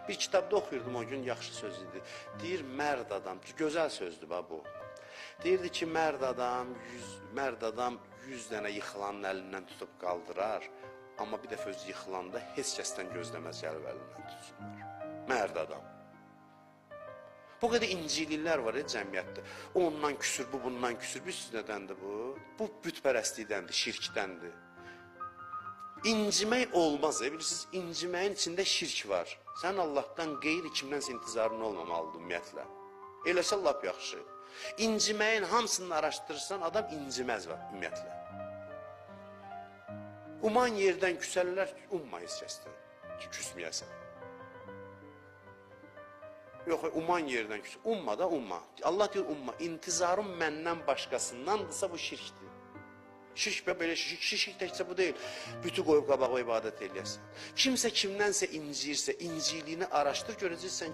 Bir kitabda oxuyurdum o gün, yaxşı söz idi. Deyir, mərd adam, gözəl sözdür bu. Deyirdi ki, mərd adam 100 dənə yıxılanın əlindən tutub qaldırar, amma bir dəfə öz yıxılanda heç kəsdən gözləməz gəlib əlindən tutsunlar. Mərd adam. Bu qədər incililər var cəmiyyətdə. O ondan küsür, bu bundan küsür. Bilirsiniz nədəndir bu? Bu bütpərəstlikdəndir, şirkdəndir. İncimək olmaz, bilirsiniz, inciməyin içində şirk var. Sən Allahdan qeyri kimdənsə intizarın olmamalıdır ümumiyyətlə. Eləsə lap yaxşı. İnciməyin hamısını araşdırırsan, adam inciməz var ümumiyyətlə. Uman yerdən küsərlər, umma heç kəsdən ki, küsməyəsən. Yox, uman yerdən küsür. Umma da umma. Allah deyir, umma. İntizarım məndən başqasındandırsa bu şirkdir. Şirk belə şirk təkcə bu deyil. Bütü qoyub qabağa ibadət eləyəsən. Kimsə kimdənsə inciyirsə, inciliyini araşdır, görəcəksən ki,